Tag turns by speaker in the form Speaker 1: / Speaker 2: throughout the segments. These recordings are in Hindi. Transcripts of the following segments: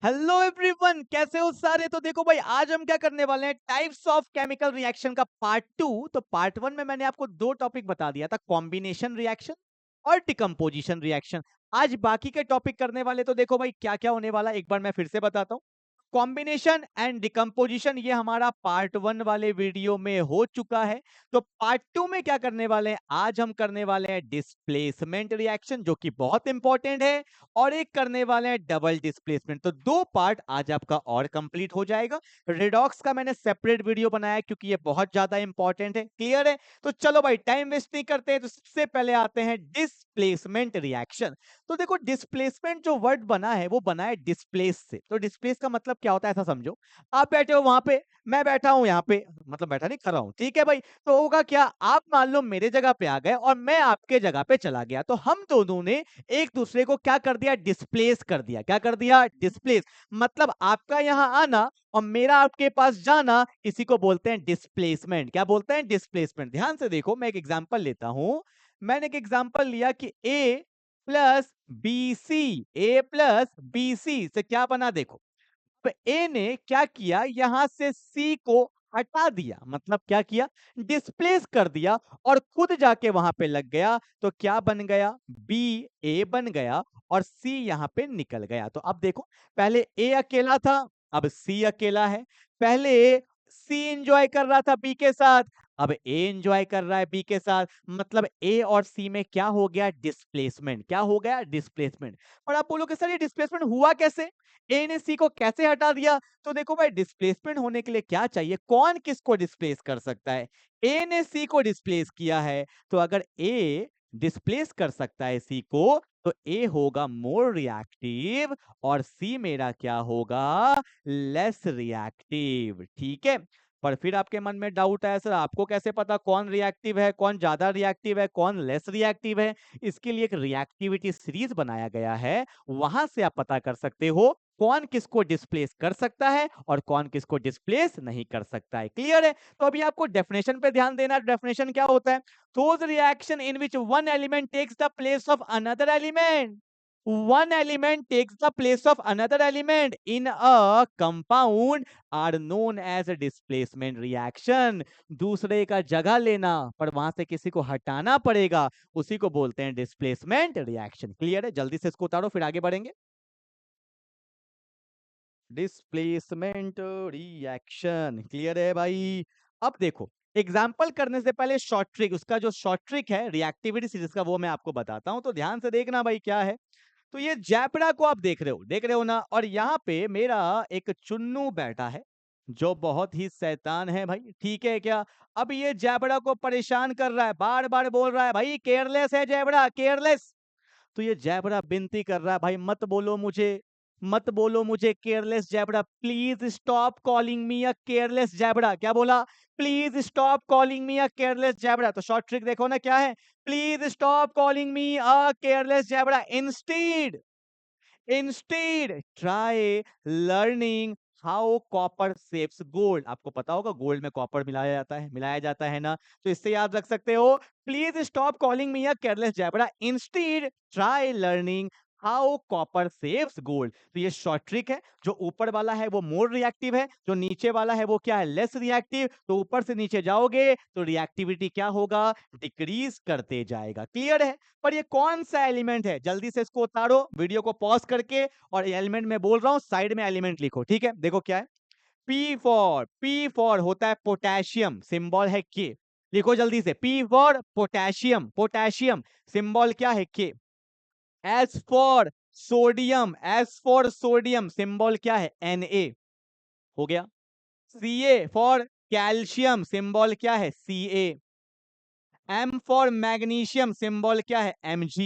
Speaker 1: हेलो एवरीवन, कैसे हो सारे। तो देखो भाई, आज हम क्या करने वाले हैं, टाइप्स ऑफ केमिकल रिएक्शन का पार्ट 2। तो पार्ट 1 में मैंने आपको दो टॉपिक बता दिया था, कॉम्बिनेशन रिएक्शन और डिकम्पोजिशन रिएक्शन। आज बाकी के टॉपिक करने वाले। तो देखो भाई, क्या क्या होने वाला एक बार मैं फिर से बताता हूँ। कॉम्बिनेशन एंड डिकम्पोजिशन ये हमारा पार्ट 1 वाले वीडियो में हो चुका है। तो पार्ट 2 में क्या करने वाले हैं, आज हम करने वाले हैं डिस्प्लेसमेंट रिएक्शन, जो कि बहुत इंपॉर्टेंट है, और एक करने वाले हैं डबल डिस्प्लेसमेंट। तो दो पार्ट आज आपका और कंप्लीट हो जाएगा। रिडॉक्स का मैंने सेपरेट वीडियो बनाया क्योंकि ये बहुत ज्यादा इंपॉर्टेंट है। क्लियर है? तो चलो भाई, टाइम वेस्ट नहीं करते हैं। तो सबसे पहले आते हैं डिस्प्लेसमेंट रिएक्शन। तो देखो, डिस्प्लेसमेंट जो वर्ड बना है वो बना है डिस्प्लेस से। तो डिस्प्लेस का मतलब क्या होता है, ऐसा समझो। आप बैठे हो वहां पे, मैं बैठा हूं यहाँ पे, मतलब बैठा नहीं, खड़ा हूं, ठीक है भाई। तो होगा क्या, आप मान लो मेरे जगह पे आ गए और मैं आपके जगह पे चला गया, तो हम दोनों ने एक दूसरे को क्या कर दिया, डिस्प्लेस कर दिया। क्या कर दिया? डिस्प्लेस। मतलब आपका यहाँ आना और मेरा आपके पास जाना, इसी को बोलते हैं डिस्प्लेसमेंट। क्या बोलते हैं? डिस्प्लेसमेंट। ध्यान से देखो, मैं एक एग्जांपल लेता हूं। मैंने एक एग्जांपल लिया कि ए प्लस बी सी, ए प्लस बी सी से क्या बना, देखो। तो ए ने क्या किया, यहां से सी को हटा दिया, मतलब क्या किया, डिस्प्लेस कर दिया, और खुद जाके वहां पे लग गया। तो क्या बन गया? बी ए बन गया, और सी यहां पे निकल गया। तो अब देखो, पहले ए अकेला था, अब सी अकेला है। पहले सी एंजॉय कर रहा था बी के साथ, अब ए एंजॉय कर रहा है बी के साथ। मतलब ए और सी में क्या हो गया? डिस्प्लेसमेंट। क्या हो गया? डिस्प्लेसमेंट। और आप बोलोगे सर, ये डिस्प्लेसमेंट हुआ कैसे, ए ने सी को कैसे हटा दिया? तो देखो भाई, डिस्प्लेसमेंट होने के लिए क्या चाहिए, कौन किसको डिस्प्लेस कर सकता है? ए ने सी को डिस्प्लेस किया है। तो अगर ए डिस्प्लेस कर सकता है सी को, तो ए होगा मोर रिएक्टिव, और सी मेरा क्या होगा? Less reactive. ठीक है। पर फिर आपके मन में डाउट है, सर आपको कैसे पता कौन रिएक्टिव है, कौन ज्यादा रिएक्टिव है, कौन लेस रिएक्टिव है? इसके लिए एक रिएक्टिविटी सीरीज बनाया गया है, वहां से आप पता कर सकते हो कौन किसको डिस्प्लेस कर सकता है और कौन किसको डिस्प्लेस नहीं कर सकता है। क्लियर है? तो अभी आपको डेफिनेशन पे ध्यान देना। डेफिनेशन क्या होता है? Those reaction in which one element takes the place of another element, one element takes the place of another element in a compound are known as a displacement reaction। दूसरे का जगह लेना, पर वहां से किसी को हटाना पड़ेगा, उसी को बोलते हैं डिस्प्लेसमेंट रिएक्शन। क्लियर है? जल्दी से इसको उतारो, फिर आगे बढ़ेंगे। डिस्प्लेसमेंट रिएक्शन क्लियर है भाई? अब देखो, एग्जाम्पल करने से पहले शॉर्ट ट्रिक, उसका जो शॉर्ट ट्रिक है रिएक्टिविटी सीरीज का, वो मैं आपको बताता हूं। तो ध्यान से देखना भाई, क्या है। तो ये जैपड़ा को आप देख रहे हो ना, और यहाँ पे मेरा एक चुन्नू बैठा है जो बहुत ही शैतान है भाई। ठीक है क्या? अब ये जैबड़ा को परेशान कर रहा है, बार बार बोल रहा है, भाई केयरलेस है जैबड़ा, केयरलेस। तो ये जैबरा विनती कर रहा है, भाई मत बोलो मुझे, मत बोलो मुझे careless zebra, please stop calling me a careless zebra. क्या बोला? Please stop calling me a careless zebra. तो शॉर्ट ट्रिक देखो ना, क्या है? Please stop calling me a careless zebra, instead, instead try learning how copper saves gold. आपको पता होगा गोल्ड में कॉपर मिलाया जाता है ना। तो इससे याद रख सकते हो, please stop calling me a careless zebra, instead try learning how copper saves gold. तो ये शॉर्ट ट्रिक है। जो ऊपर वाला है वो मोर रिएक्टिव है, जो नीचे वाला है वो क्या है? Less reactive. तो ऊपर से नीचे जाओगे तो रिएक्टिविटी क्या होगा? डिक्रीज करते जाएगा। क्लियर है? पर ये कौन सा एलिमेंट है, जल्दी से इसको उतारो, वीडियो को पॉज करके, और एलिमेंट में बोल रहा हूं, साइड में एलिमेंट लिखो। ठीक है? देखो क्या है। पी फॉर होता है पोटेशियम, सिंबल है के। लिखो जल्दी से, P for potassium, potassium symbol क्या है? के। S for sodium, S for sodium symbol क्या है? Na। हो गया। Ca फॉर कैल्शियम सिंबल क्या है? Ca। M for magnesium symbol क्या है? Mg।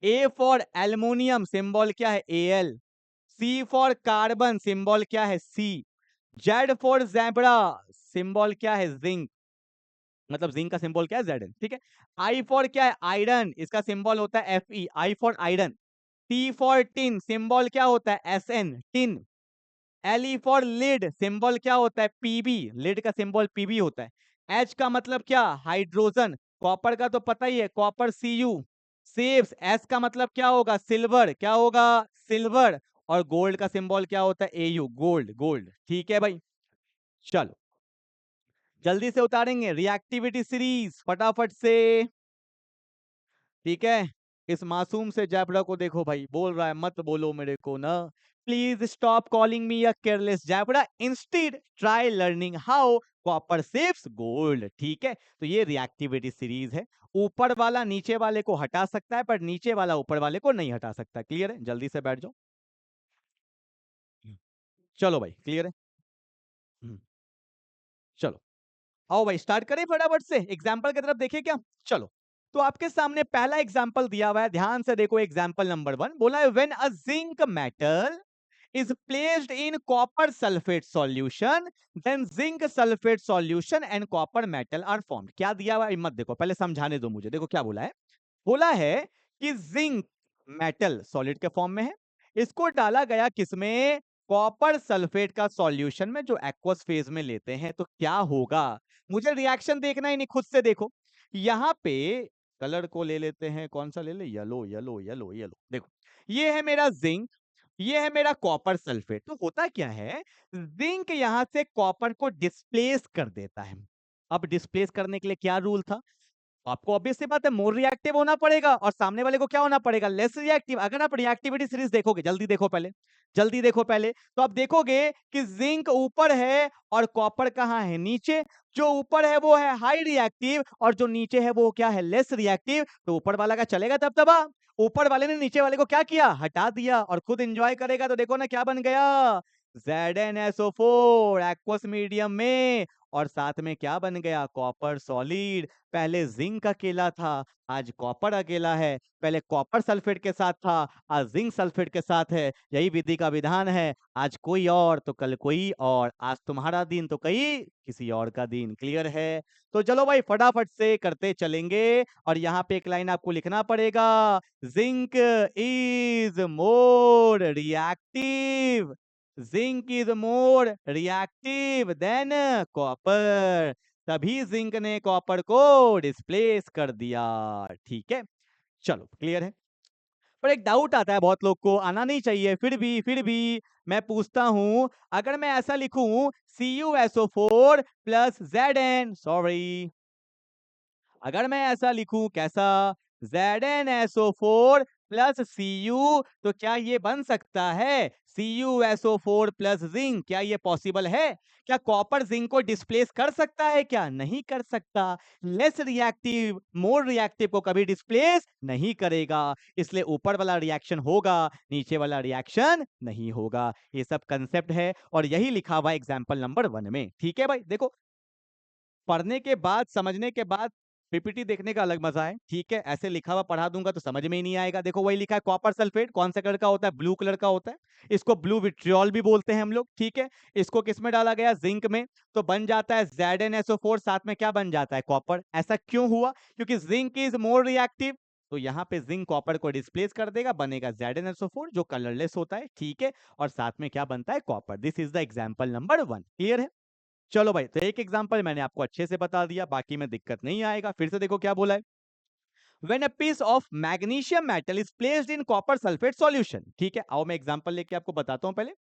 Speaker 1: A for aluminium symbol क्या है? Al। C for carbon symbol क्या है? C. Z for zebra symbol क्या है? जिंक। मतलब जिंक का सिंबल क्या है? Zn। ठीक है। आई फॉर क्या है? आयरन, इसका सिंबल होता है Fe, I for iron. T for tin symbol क्या होता है? Sn, tin. L for lead symbol क्या होता है? पीबी, लिड का सिंबल पीबी होता है। एच का मतलब क्या? हाइड्रोजन। कॉपर का तो पता ही है, कॉपर Cu। सेव्स, एस का मतलब क्या होगा? सिल्वर। क्या होगा? सिल्वर। और गोल्ड का सिंबल क्या होता है? AU, gold, gold. ठीक है भाई, चलो जल्दी से उतारेंगे रिएक्टिविटी सीरीज फटाफट से। ठीक है, इस मासूम से जैबरा को देखो भाई, बोल रहा है मत बोलो मेरे को ना, please stop calling me a careless zebra, instead try learning how copper saves gold. ठीक है, तो ये रिएक्टिविटी सीरीज है, ऊपर वाला नीचे वाले को हटा सकता है पर नीचे वाला ऊपर वाले को नहीं हटा सकता। क्लियर है? जल्दी से बैठ जाओ। चलो भाई, क्लियर है? चलो आओ भाई स्टार्ट करें फटाफट से, एग्जाम्पल की तरफ देखें क्या। चलो, तो आपके सामने पहला एग्जाम्पल दिया हुआ है, ध्यान से देखो। एग्जाम्पल नंबर 1 बोला है, when a zinc metal is placed in copper sulfate solution, then zinc sulfate solution and copper metal are formed। क्या दिया हुआ है मत देखो, पहले समझाने दो मुझे। देखो क्या बोला है, बोला है कि जिंक मेटल सॉलिड के फॉर्म में है, इसको डाला गया किसमें? कॉपर सल्फेट का सॉल्यूशन में, जो एक्वस फेज में लेते हैं, तो क्या होगा? मुझे रिएक्शन देखना ही नहीं, खुद से देखो। यहां पे कलर को ले लेते हैं, कौन सा ले ले? Yellow yellow yellow yellow. देखो, ये है मेरा जिंक, ये है मेरा कॉपर सल्फेट। तो होता क्या है, जिंक यहां से कॉपर को डिस्प्लेस कर देता है। अब डिस्प्लेस करने के लिए क्या रूल था? आपको ऑब्वियस सी बात है, मोर रिएक्टिव होना पड़ेगा और सामने वाले को क्या होना पड़ेगा? Less reactive. अगर आप रिएक्टिविटी सीरीज देखोगे, जल्दी देखो पहले, जल्दी देखो पहले, तो आप देखोगे कि जिंक ऊपर है और कॉपर कहां है? नीचे। जो ऊपर है वो है हाई रिएक्टिव और जो नीचे है वो क्या है? Less reactive. तो ऊपर वाला का चलेगा तब तबा, ऊपर वाले ने नीचे वाले को क्या किया? हटा दिया। और खुद एंजॉय करेगा तो देखो ना क्या बन गया, ZnSO4 एक्वस मीडियम में। और साथ में क्या बन गया? Copper solid. पहले जिंक अकेला था, आज कॉपर अकेला है। पहले कॉपर सल्फेट के साथ था, आज जिंक सल्फेट के साथ है। यही विधि का विधान है, आज कोई और तो कल कोई और, आज तुम्हारा दिन तो कई किसी और का दिन। क्लियर है? तो चलो भाई फटाफट से करते चलेंगे। और यहाँ पे एक लाइन आपको लिखना पड़ेगा, zinc is more reactive, zinc is more reactive than copper. तभी जिंक ने कॉपर को डिस्प्लेस कर दिया। ठीक है, चलो क्लियर है। पर एक डाउट आता है, बहुत लोग को आना नहीं चाहिए, फिर भी मैं पूछता हूं, अगर मैं ऐसा लिखूं CuSO4 प्लस Zn, सॉरी, अगर मैं ऐसा लिखूं कैसा, ZnSO4 प्लस Cu, तो क्या ये बन सकता है CuSO4 प्लस जिंक? क्या ये पॉसिबल है? क्या कॉपर जिंक को डिस्प्लेस कर सकता है? क्या नहीं कर सकता। लेस रिएक्टिव मोर रिएक्टिव को कभी डिस्प्लेस नहीं करेगा, इसलिए ऊपर वाला रिएक्शन होगा, नीचे वाला रिएक्शन नहीं होगा। ये सब कंसेप्ट है और यही लिखा हुआ एग्जाम्पल नंबर 1 में। ठीक है भाई, देखो पढ़ने के बाद, समझने के बाद पीपीटी देखने का अलग मजा है। ठीक है, ऐसे लिखा हुआ पढ़ा दूंगा तो समझ में ही नहीं आएगा। देखो वही लिखा है, कॉपर सल्फेट कौन सा कलर का होता है? ब्लू कलर का होता है। इसको ब्लू विट्रियोल भी बोलते हैं हम लोग। ठीक है, इसको किस में डाला गया? जिंक में। तो बन जाता है ZnSO4, साथ में क्या बन जाता है? कॉपर। ऐसा क्यों हुआ? क्योंकि जिंक इज मोर रिएक्टिव, तो यहाँ पे जिंक कॉपर को डिस्प्लेस कर देगा, बनेगा ZnSO4 जो कलरलेस होता है। ठीक है, और साथ में क्या बनता है? Copper. This is the example number 1। Clear है? चलो भाई, तो एक एग्जांपल मैंने आपको अच्छे से बता दिया, बाकी में दिक्कत नहीं आएगा। फिर से देखो क्या बोला है, When a piece of magnesium metal is placed in copper sulfate solution। ठीक है, आओ मैं एग्जांपल लेके आपको बताता हूं। पहले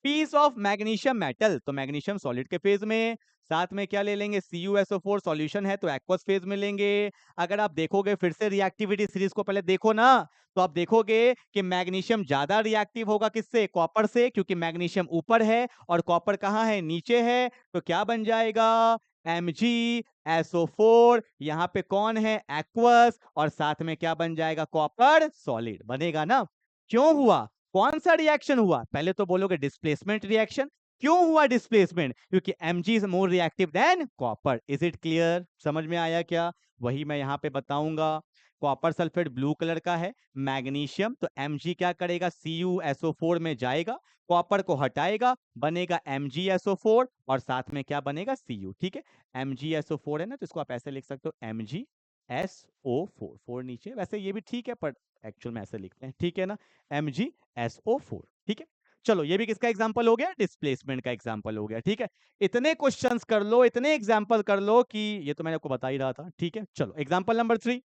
Speaker 1: पीस ऑफ मैग्नीशियम मेटल, तो मैग्नीशियम सॉलिड के फेज में, साथ में क्या ले लेंगे? CuSO4 सॉल्यूशन है तो एक्वस फेज में लेंगे। अगर आप देखोगे फिर से रिएक्टिविटी सीरीज को पहले देखो ना, तो आप देखोगे कि मैग्नीशियम ज्यादा रिएक्टिव होगा किससे? कॉपर से, क्योंकि मैग्नीशियम ऊपर है और कॉपर कहां है? नीचे है। तो क्या बन जाएगा? MgSO4। यहाँ पे कौन है? एक्वस। और साथ में क्या बन जाएगा? कॉपर सॉलिड बनेगा ना। क्यों हुआ? कौन सा रिएक्शन हुआ? पहले तो बोलोगे डिस्प्लेसमेंट रिएक्शन। क्यों हुआ डिस्प्लेसमेंट? क्योंकि Mg is more reactive than copper. Is it clear? समझ में आया क्या? वही मैं यहाँ पे बताऊंगा। कॉपर सल्फेट ब्लू कलर का है, मैग्नीशियम, तो Mg क्या करेगा? CuSO4 में जाएगा, कॉपर को हटाएगा, बनेगा MgSO4 और साथ में क्या बनेगा? Cu। ठीक है, MgSO4 है ना, तो इसको आप ऐसे लिख सकते हो MgSO4, 4 नीचे। वैसे ये भी ठीक है पर एक्चुअल में ऐसे लिखते हैं। ठीक है ना, MgSO4। ठीक है, चलो ये भी किसका एग्जांपल हो गया? डिस्प्लेसमेंट का एग्जांपल हो गया। ठीक है, इतने क्वेश्चंस कर लो, इतने एग्जांपल कर लो कि ये तो मैंने आपको बता ही रहा था। ठीक है, चलो एग्जांपल नंबर 3,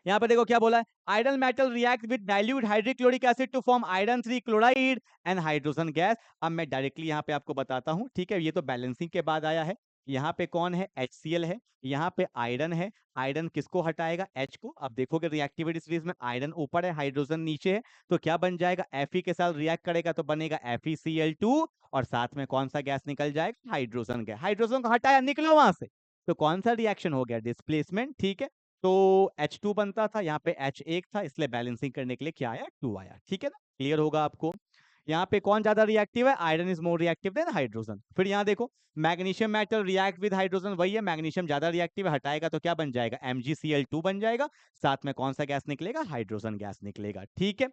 Speaker 1: यहाँ पे देखो क्या बोला है, iron metal react with dilute hydrochloric acid to form iron 3 chloride and hydrogen gas. अब मैं डायरेक्टली यहाँ पे आपको बताता हूँ, ठीक है, ये तो बैलेंसिंग के बाद आया है। यहाँ पे कौन है, HCl है, यहाँ पे आयरन है, आयरन किसको हटाएगा, H को। अब देखोगे रिएक्टिविटी सीरीज में आयरन ऊपर है, हाइड्रोजन नीचे है, तो क्या बन जाएगा, Fe के साथ रिएक्ट करेगा तो बनेगा FeCl2, और साथ में कौन सा गैस निकल जाएगा, हाइड्रोजन गैस। हाइड्रोजन को हटाया, निकलो वहां से, तो कौन सा रिएक्शन हो गया, डिस्प्लेसमेंट, ठीक है। तो H2 बनता था, यहाँ पे H1 था, इसलिए बैलेंसिंग करने के लिए क्या आया, 2 आया, ठीक है ना, क्लियर होगा आपको। यहाँ पे कौन ज्यादा रिएक्टिव है, iron is more reactive than hydrogen. फिर यहाँ देखो magnesium metal react with hydrogen, वही है, मैग्नीशियम ज्यादा रिएक्टिव है, हटाएगा तो क्या बन जाएगा, MgCl2 बन जाएगा, साथ में कौन सा गैस निकलेगा, हाइड्रोजन गैस निकलेगा, ठीक है।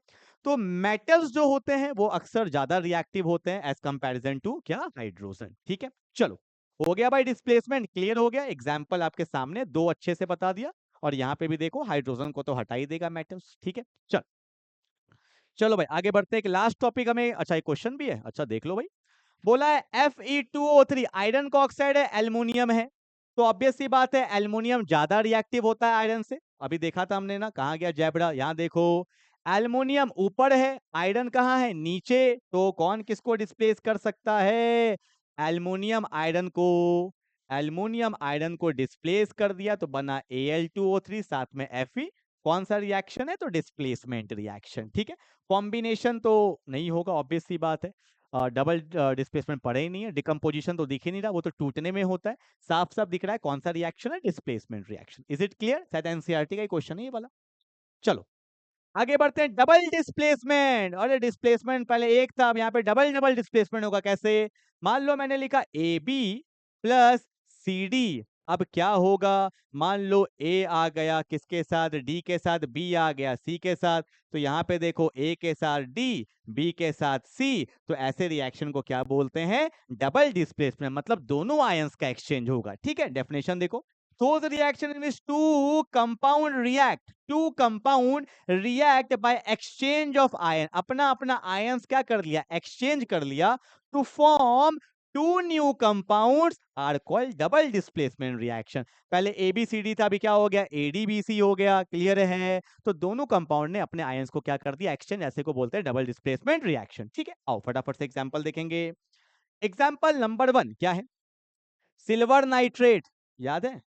Speaker 1: तो मेटल्स जो होते हैं वो अक्सर ज्यादा रिएक्टिव होते हैं एज कंपैरिजन टू क्या, हाइड्रोजन, ठीक है। चलो हो गया भाई, डिस्प्लेसमेंट क्लियर हो गया, एग्जाम्पल आपके सामने दो अच्छे से बता दिया। और यहाँ पे भी देखो हाइड्रोजन को तो हटा ही देगा मेटल्स, ठीक है। चल चलो भाई आगे बढ़ते हैं, एक लास्ट टॉपिक हमें, अच्छा एक क्वेश्चन भी है, अच्छा देख लो भाई। बोला है Fe2O3 आयरन का ऑक्साइड है, एल्युमिनियम है, तो ऑब्वियस सी बात है एल्युमिनियम ज्यादा रिएक्टिव होता है आयरन से। अभी देखा था हमने ना, कहाँ गया जैबरा, यहाँ देखो एल्युमिनियम ऊपर है, आयरन कहाँ है, नीचे, तो कौन किसको डिस्प्लेस कर सकता है, एल्युमिनियम आयरन को। एल्युमिनियम आयरन को डिस्प्लेस कर दिया तो बना Al2O3, साथ में Fe, कौन सा रिएक्शन है, तो डिस्प्लेसमेंट रिएक्शन, ठीक है। कॉम्बिनेशन तो नहीं होगा, ऑब्वियस सी बात है, डबल डिस्प्लेसमेंट पड़े ही नहीं है, डिकम्पोजिशन तो दिख ही नहीं रहा, वो तो टूटने में होता है, साफ साफ दिख रहा है कौन सा रिएक्शन है, displacement reaction. Is it clear, शायद एनसीईआरटी का क्वेश्चन है ये वाला। चलो आगे बढ़ते हैं, डबल डिस्प्लेसमेंट। अरे डिस्प्लेसमेंट पहले एक था, अब यहाँ पे डबल डबल डिस्प्लेसमेंट होगा, कैसे, मान लो मैंने लिखा AB प्लस CD, अब क्या होगा, मान लो A आ गया किसके साथ, D के साथ, B आ गया C के साथ, तो यहाँ पे देखो A के साथ D, B के साथ C, तो ऐसे रिएक्शन को क्या बोलते हैं, डबल डिस्प्लेसमेंट, मतलब दोनों आयंस का एक्सचेंज होगा, ठीक है। डेफिनेशन देखो, those reaction in which two compound react by exchange of ion, अपना अपना ions क्या कर लिया, exchange कर लिया, to form two new compounds are called double displacement reaction। पहले ABCD था, अभी क्या हो गया, ADBC हो गया, क्लियर है। तो दोनों कंपाउंड ने अपने आयंस को क्या कर दिया, एक्सचेंज, ऐसे को बोलते हैं डबल डिस्प्लेसमेंट रिएक्शन, ठीक है। आओ फटाफट से एग्जांपल देखेंगे। एग्जांपल नंबर 1 क्या है, सिल्वर नाइट्रेट, याद है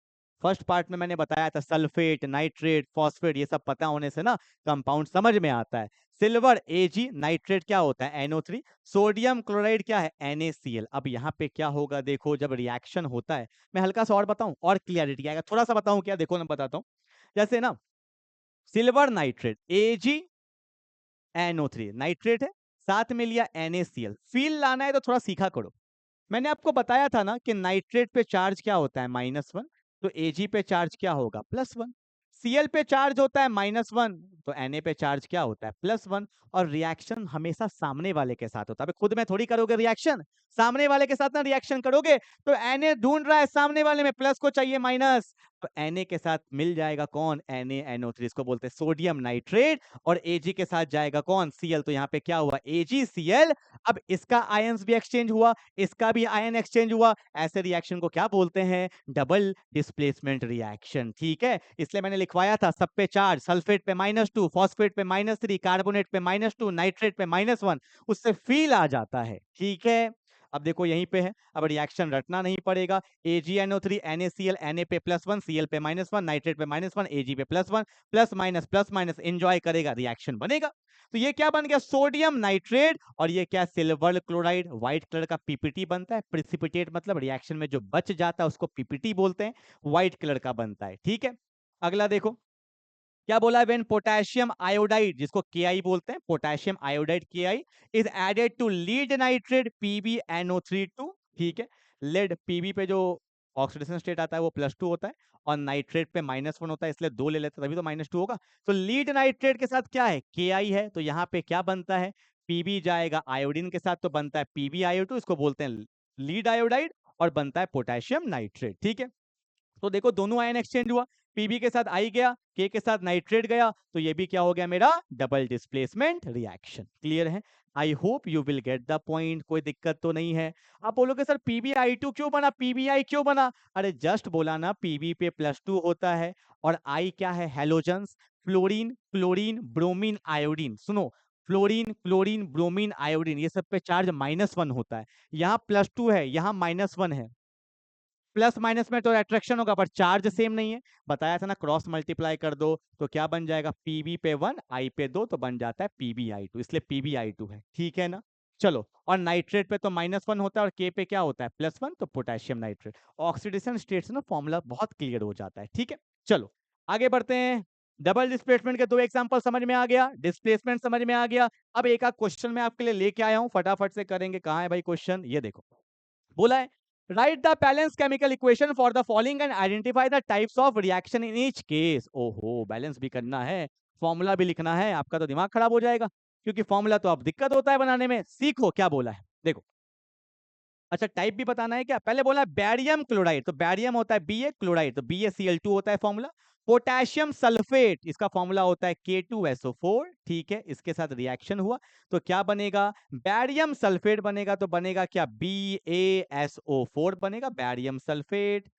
Speaker 1: फर्स्ट पार्ट में मैंने बताया था, सल्फेट, नाइट्रेट, फॉस्फेट, ये सब पता होने से ना कंपाउंड समझ में आता है। सिल्वर Ag, नाइट्रेट क्या होता है, NO3, सोडियम क्लोराइड क्या है, NaCl। अब यहाँ पे क्या होगा, देखो जब रिएक्शन होता है, मैं हल्का सा और बताऊं और क्लियरिटी आएगा, थोड़ा सा बताऊं क्या, देखो मैं बताता हूं। जैसे ना सिल्वर नाइट्रेट AgNO3 नाइट्रेट है, साथ में लिया NaCl, फील लाना है तो थोड़ा सीखा करो। मैंने आपको बताया था ना कि नाइट्रेट पे चार्ज क्या होता है, -1, तो Ag पे चार्ज क्या होगा, +1। Cl पे चार्ज होता है -1, तो Na पे चार्ज क्या होता है, +1। और रिएक्शन हमेशा सामने वाले के साथ होता है, खुद में थोड़ी करोगे रिएक्शन, सामने वाले के साथ ना रिएक्शन करोगे, तो Na ढूंढ रहा है सामने वाले में, प्लस को चाहिए माइनस, तो Na के साथ मिल जाएगा कौन, NaNO3, इसको बोलते हैं सोडियम नाइट्रेट, और Ag के साथ जाएगा कौन, Cl, तो यहाँ पे क्या हुआ, AgCl। अब इसका आयंस भी एक्सचेंज हुआ, इसका भी आयन एक्सचेंज हुआ, ऐसे रिएक्शन को क्या बोलते हैं, डबल डिस्प्लेसमेंट रिएक्शन, ठीक है। इसलिए मैंने लिखवाया था, सब पे चार्ज, सल्फेट पे -2, फॉस्फेट पे -3, कार्बोनेट पे -2, नाइट्रेट पे -1, उससे फील आ जाता है, ठीक है। अब देखो यहीं पे है, अब रिएक्शन रटना नहीं पड़ेगा, AgNO3 NaCl, Na पे +1, Cl पे -1, नाइट्रेट पे -1, Ag पे +1, प्लस माइनस एंजॉय करेगा, रिएक्शन बनेगा। तो ये क्या बन गया, सोडियम नाइट्रेट, और ये क्या, सिल्वर क्लोराइड, व्हाइट कलर का पीपीटी बनता है, प्रिसिपिटेट मतलब रिएक्शन में जो बच जाता है उसको पीपीटी बोलते हैं, व्हाइट कलर का बनता है, ठीक है। अगला देखो क्या बोला है, व्हेन पोटेशियम आयोडाइड, जिसको Ki बोलते हैं, potassium iodide Ki is added to lead nitrate PbNO3, ठीक है। लेड Pb पे जो ऑक्सीडेशन स्टेट आता है वो +2 होता है, और नाइट्रेट पे -1 होता है, इसलिए 2 ले लेते हैं, तभी तो -2 होगा। तो लीड नाइट्रेट के साथ क्या है, Ki है, तो यहाँ पे क्या बनता है, Pb जाएगा आयोडीन के साथ, तो बनता है PbIO2, इसको बोलते हैं लीड आयोडाइड, और बनता है पोटेशियम नाइट्रेट, ठीक है। तो देखो दोनों आयन एक्सचेंज हुआ, Pb के साथ आई गया, K के साथ नाइट्रेट गया, तो ये भी क्या हो गया मेरा, डबल डिस्प्लेसमेंट रिएक्शन, क्लियर है। I hope you will get the point, कोई दिक्कत तो नहीं है। आप बोलोगे सर PbI2 क्यों बना, PbI क्यों बना, अरे जस्ट बोला ना, Pb पे +2 होता है, और I क्या है, halogens, fluorine, chlorine, bromine, iodine. सुनो, फ्लोरीन, क्लोरीन, ब्रोमीन, आयोडीन, ये सब पे चार्ज -1 होता है। यहाँ +2 है, यहाँ -1 है। प्लस माइनस में तो अट्रैक्शन होगा पर चार्ज सेम नहीं है। बताया था ना, क्रॉस मल्टीप्लाई कर दो तो क्या बन जाएगा, पीबी पे 1, आई पे 2, तो बन जाता है पीबीआई2, इसलिए पीबीआई2 है। ठीक है ना। चलो, और नाइट्रेट पे तो -1 होता है और के पे क्या होता है, +1, तो पोटेशियम नाइट्रेट। ऑक्सीडेशन स्टेट से ना फॉर्मूला बहुत क्लियर हो जाता है। ठीक है, चलो आगे बढ़ते हैं। डबल डिस्प्लेसमेंट के 2 एग्जांपल समझ में आ गया, डिस्प्लेसमेंट समझ में आ गया। अब एक आध क्वेश्चन मैं आपके लिए लेके आया हूं, फटाफट से करेंगे। कहाँ है भाई क्वेश्चन, ये देखो। बोला है, right the balance chemical equation for the following and identify the types of reaction in each case. ओहो, बैलेंस भी करना है, फॉर्मूला भी लिखना है, आपका तो दिमाग खराब हो जाएगा, क्योंकि फॉर्मूला तो अब दिक्कत होता है बनाने में। सीखो क्या बोला है, देखो। अच्छा, टाइप भी बताना है क्या, पहले बोला है बैरियम क्लोराइड, तो बैरियम होता है Ba, क्लोराइड तो BaCl2 होता है फॉर्मूला। पोटेशियम सल्फेट, इसका फॉर्मूला होता है K2SO4। ठीक है, इसके साथ रिएक्शन हुआ तो क्या बनेगा, बैरियम सल्फेट बनेगा, तो बनेगा क्या, BaSO4 बनेगा, बैरियम सल्फेट।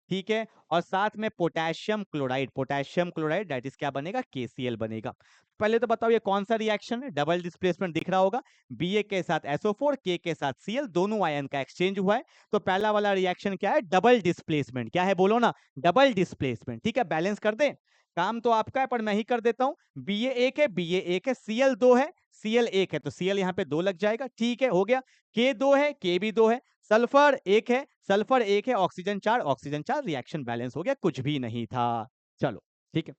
Speaker 1: ठीक है, और साथ में potassium chloride, potassium chloride that is क्या बनेगा, KCl बनेगा। पहले तो बताओ ये कौन सा रिएक्शन है, डबल डिस्प्लेसमेंट दिख रहा होगा, Ba के साथ SO4, K के साथ Cl, दोनों आयन का एक्सचेंज हुआ है। तो पहला वाला रिएक्शन क्या है, डबल डिस्प्लेसमेंट। क्या है बोलो ना, डबल डिस्प्लेसमेंट। ठीक है, बैलेंस कर दे, काम तो आपका है पर मैं ही कर देता हूं। Ba1 है, Ba1 है, Cl2 है, Cl1 है, तो Cl यहाँ पे 2 लग जाएगा। ठीक है, हो गया। K2 है, K भी 2 है, सल्फर 1 है, सल्फर 1 है, ऑक्सीजन 4, ऑक्सीजन 4, रिएक्शन बैलेंस हो गया, कुछ भी नहीं था। चलो ठीक है,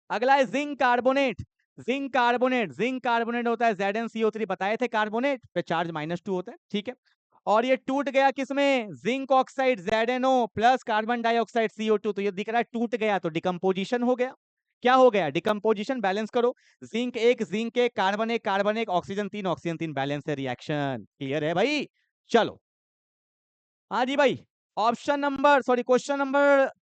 Speaker 1: अगला है zinc carbonate. Zinc carbonate, zinc carbonate होता है ZnCO3, बताए थे कार्बोनेट पे चार्ज -2 होता है। ठीक है, और ये टूट गया किसमें, zinc oxide ZnO plus carbon dioxide CO2, तो ये दिख रहा है टूट गया, तो डिकम्पोजिशन हो गया। क्या हो गया, डिकम्पोजिशन। बैलेंस करो, zinc 1, carbon 1, oxygen 3, oxygen 3, balance है रिएक्शन। क्लियर है भाई। चलो, हाँ जी भाई, क्वेश्चन नंबर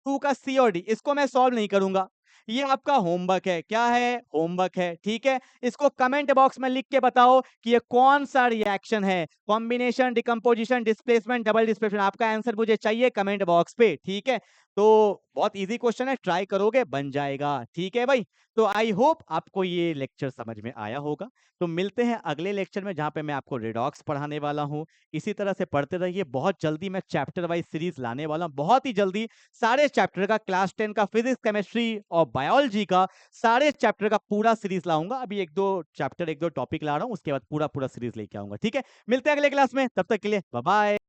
Speaker 1: 2 का सी और डी, इसको मैं सॉल्व नहीं करूंगा, ये आपका होमवर्क है। क्या है, होमवर्क है। ठीक है, इसको कमेंट बॉक्स में लिख के बताओ कि ये कौन सा रिएक्शन है, combination, decomposition, displacement, double displacement, आपका आंसर मुझे चाहिए कमेंट बॉक्स पे। ठीक है, तो बहुत इजी क्वेश्चन है, ट्राई करोगे बन जाएगा। ठीक है भाई, तो आई होप आपको ये लेक्चर समझ में आया होगा। तो मिलते हैं अगले लेक्चर में, जहां पे मैं आपको रिडॉक्स पढ़ाने वाला हूं। इसी तरह से पढ़ते रहिए, बहुत जल्दी मैं चैप्टर वाइज सीरीज लाने वाला हूं, बहुत ही जल्दी। सारे चैप्टर का, क्लास 10 का, फिजिक्स, केमिस्ट्री और बायोलॉजी का, सारे चैप्टर का पूरा सीरीज लाऊंगा। अभी एक दो चैप्टर, एक दो टॉपिक ला रहा हूं, उसके बाद पूरा पूरा सीरीज लेके आऊंगा। ठीक है, मिलते हैं अगले क्लास में, तब तक के लिए बाय बाय।